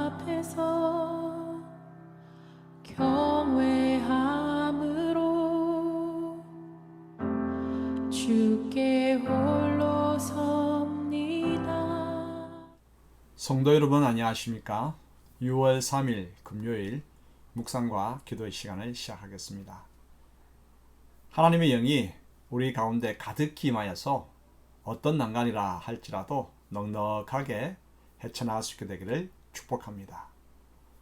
앞에서 경외함으로 주께 홀로 섭니다. 성도 여러분 안녕하십니까? 6월 3일 금요일 묵상과 기도의 시간을 시작하겠습니다. 하나님의 영이 우리 가운데 가득히 임하여서 어떤 난간이라 할지라도 넉넉하게 헤쳐나갈 수 있게 되기를 축복합니다.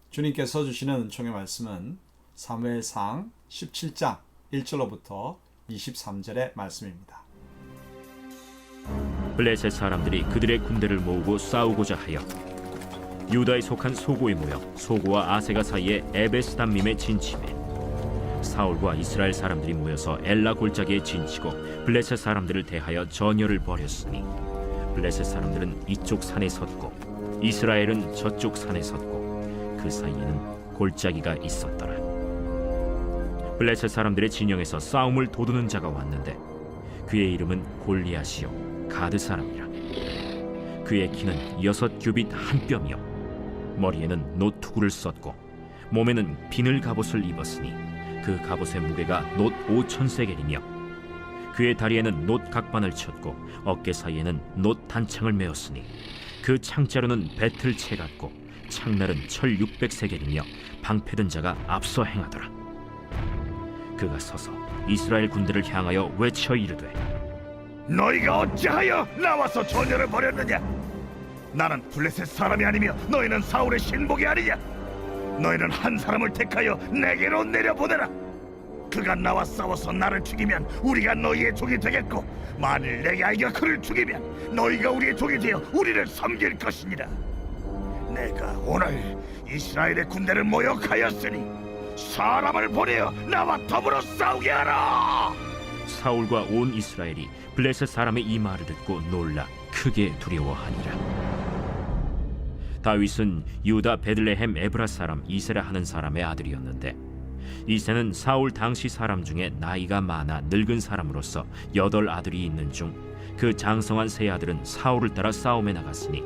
주님께서 주시는 은총의 말씀은 사무엘상 17장 1절로부터 23절의 말씀입니다. 블레셋 사람들이 그들의 군대를 모으고 싸우고자 하여 유다에 속한 소고에 모여 소고와 아세가 사이에 에베스담밈에 진침해 사울과 이스라엘 사람들이 모여서 엘라 골짜기에 진치고 블레셋 사람들을 대하여 전열을 벌였으니 블레셋 사람들은 이쪽 산에 섰고 이스라엘은 저쪽 산에 섰고 그 사이에는 골짜기가 있었더라. 블레셋 사람들의 진영에서 싸움을 도두는 자가 왔는데 그의 이름은 골리앗이요 가드 사람이라. 그의 키는 6규빗 한 뼘이요 머리에는 노투구를 썼고 몸에는 비늘 갑옷을 입었으니 그 갑옷의 무게가 놋 5,000세겔이며 그의 다리에는 놋 각반을 쳤고 어깨 사이에는 놋 단창을 메었으니 그 창자루는 배틀채 같고 창날은 철 600세겔이며 방패든 자가 앞서 행하더라. 그가 서서 이스라엘 군대를 향하여 외쳐 이르되 너희가 어찌하여 나와서 전열을 벌였느냐? 나는 블레셋 사람이 아니며 너희는 사울의 신복이 아니냐? 너희는 한 사람을 택하여 내게로 내려보내라. 그가 나와 싸워서 나를 죽이면 우리가 너희의 종이 되겠고 만일 내 아이가 그를 죽이면 너희가 우리의 종이 되어 우리를 섬길 것이니라. 내가 오늘 이스라엘의 군대를 모욕하였으니 사람을 보내어 나와 더불어 싸우게 하라. 사울과 온 이스라엘이 블레셋 사람의 이 말을 듣고 놀라 크게 두려워하니라. 다윗은 유다 베들레헴 에브라 사람 이세라 하는 사람의 아들이었는데 이세는 사울 당시 사람 중에 나이가 많아 늙은 사람으로서 8 아들이 있는 중 그 장성한 세 아들은 사울을 따라 싸움에 나갔으니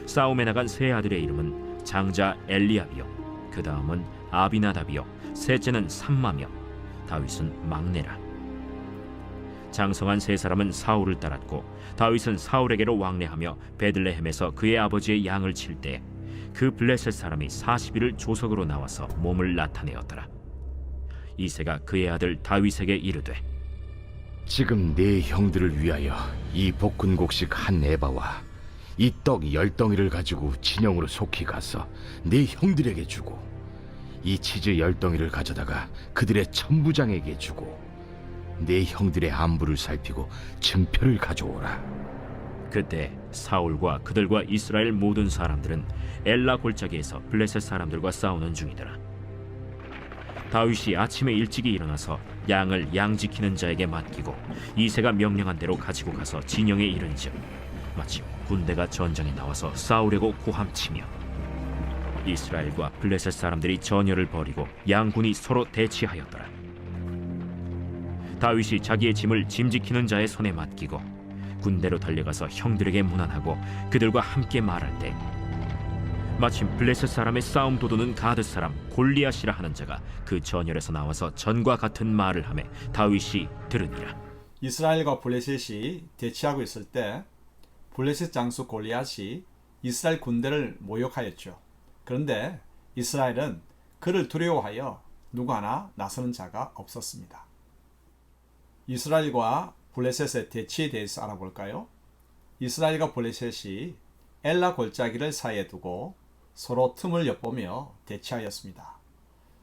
싸움에 나간 세 아들의 이름은 장자 엘리압이요 그 다음은 아비나답이요 셋째는 삼마며 다윗은 막내라. 장성한 세 사람은 사울을 따랐고 다윗은 사울에게로 왕래하며 베들레헴에서 그의 아버지의 양을 칠 때 그 블레셋 사람이 40일을 조석으로 나와서 몸을 나타내었더라. 이새가 그의 아들 다윗에게 이르되 지금 네 형들을 위하여 이 볶은곡식 한 에바와 이 떡 10덩이를 가지고 진영으로 속히 가서 네 형들에게 주고 이 치즈 10덩이를 가져다가 그들의 천부장에게 주고 네 형들의 안부를 살피고 증표를 가져오라. 그때 사울과 그들과 이스라엘 모든 사람들은 엘라 골짜기에서 블레셋 사람들과 싸우는 중이더라. 다윗이 아침에 일찍이 일어나서 양을 양 지키는 자에게 맡기고 이새가 명령한 대로 가지고 가서 진영에 이른즉 마침 군대가 전장에 나와서 싸우려고 고함치며 이스라엘과 블레셋 사람들이 전열을 벌이고 양군이 서로 대치하였더라. 다윗이 자기의 짐을 짐 지키는 자의 손에 맡기고 군대로 달려가서 형들에게 문안하고 그들과 함께 말할 때 마침 블레셋 사람의 싸움 도두는 가드 사람 골리앗이라 하는 자가 그 전열에서 나와서 전과 같은 말을 하매 다윗이 들으니라. 이스라엘과 블레셋이 대치하고 있을 때 블레셋 장수 골리앗이 이스라엘 군대를 모욕하였죠. 그런데 이스라엘은 그를 두려워하여 누구 하나 나서는 자가 없었습니다. 이스라엘과 블레셋의 대치에 대해서 알아볼까요? 이스라엘과 블레셋이 엘라 골짜기를 사이에 두고 서로 틈을 엿보며 대치하였습니다.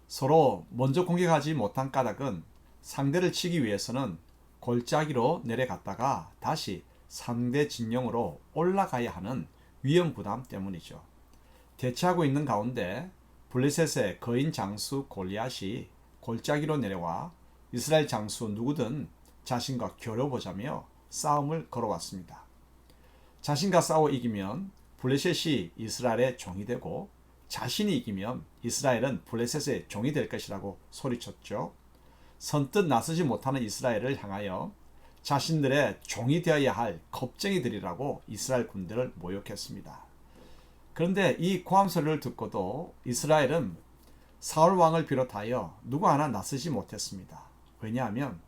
서로 먼저 공격하지 못한 까닭은 상대를 치기 위해서는 골짜기로 내려갔다가 다시 상대 진영으로 올라가야 하는 위험 부담 때문이죠. 대치하고 있는 가운데 블레셋의 거인 장수 골리앗이 골짜기로 내려와 이스라엘 장수 누구든 자신과 겨뤄보자며 싸움을 걸어왔습니다. 자신과 싸워 이기면 블레셋이 이스라엘의 종이 되고 자신이 이기면 이스라엘은 블레셋의 종이 될 것이라고 소리쳤죠. 선뜻 나서지 못하는 이스라엘을 향하여 자신들의 종이 되어야 할 겁쟁이들이라고 이스라엘 군대를 모욕했습니다. 그런데 이 고함 소리를 듣고도 이스라엘은 사울 왕을 비롯하여 누구 하나 나서지 못했습니다. 왜냐하면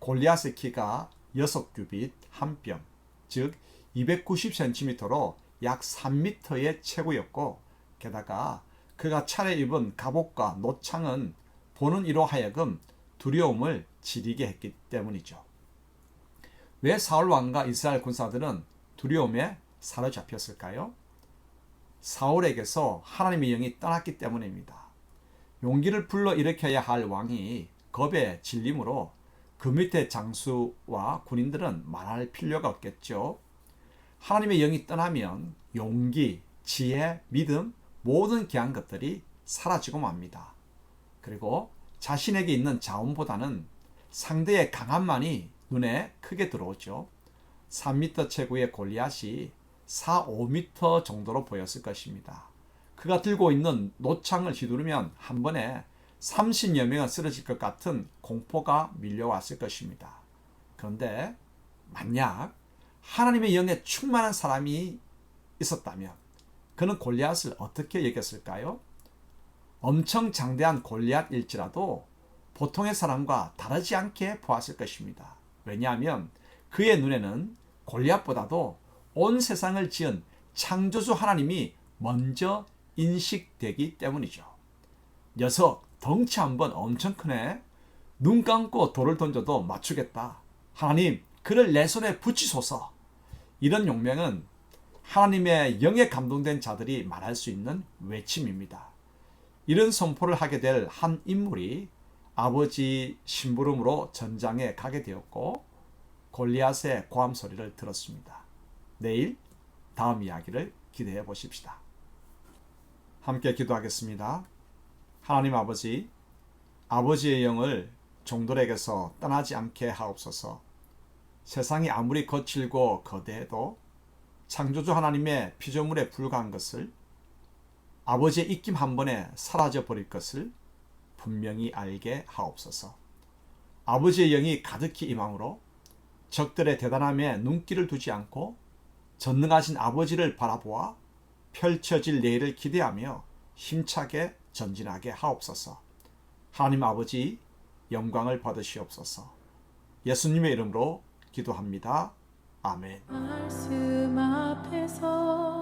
골리앗의 키가 6규빗 1뼘, 즉 290cm로 약 3m의 체구였고, 게다가 그가 차려입은 갑옷과 노창은 보는 이로 하여금 두려움을 지리게 했기 때문이죠. 왜 사울 왕과 이스라엘 군사들은 두려움에 사로잡혔을까요? 사울에게서 하나님의 영이 떠났기 때문입니다. 용기를 불러일으켜야 할 왕이 겁에 질림으로 그 밑에 장수와 군인들은 말할 필요가 없겠죠. 하나님의 영이 떠나면 용기, 지혜, 믿음, 모든 귀한 것들이 사라지고 맙니다. 그리고 자신에게 있는 자원보다는 상대의 강함만이 눈에 크게 들어오죠. 3m 체구의 골리앗이 4, 5m 정도로 보였을 것입니다. 그가 들고 있는 노창을 휘두르면 한 번에 30여 명은 쓰러질 것 같은 공포가 밀려왔을 것입니다. 그런데 만약 하나님의 영에 충만한 사람이 있었다면 그는 골리앗을 어떻게 여겼을까요? 엄청 장대한 골리앗일지라도 보통의 사람과 다르지 않게 보았을 것입니다. 왜냐하면 그의 눈에는 골리앗보다도 온 세상을 지은 창조주 하나님이 먼저 인식되기 때문이죠. 녀석 덩치 한번 엄청 크네. 눈 감고 돌을 던져도 맞추겠다. 하나님, 그를 내 손에 붙이소서. 이런 용명은 하나님의 영에 감동된 자들이 말할 수 있는 외침입니다. 이런 선포를 하게 될 한 인물이 아버지 심부름으로 전장에 가게 되었고 골리앗의 고함 소리를 들었습니다. 내일 다음 이야기를 기대해 보십시다. 함께 기도하겠습니다. 하나님 아버지, 아버지의 영을 종들에게서 떠나지 않게 하옵소서. 세상이 아무리 거칠고 거대해도 창조주 하나님의 피조물에 불과한 것을, 아버지의 입김 한 번에 사라져 버릴 것을 분명히 알게 하옵소서. 아버지의 영이 가득히 임함으로 적들의 대단함에 눈길을 두지 않고 전능하신 아버지를 바라보아 펼쳐질 내일을 기대하며 힘차게 전진하게 하옵소서. 하나님 아버지, 영광을 받으시옵소서. 예수님의 이름으로 기도합니다. 아멘. 말씀 앞에서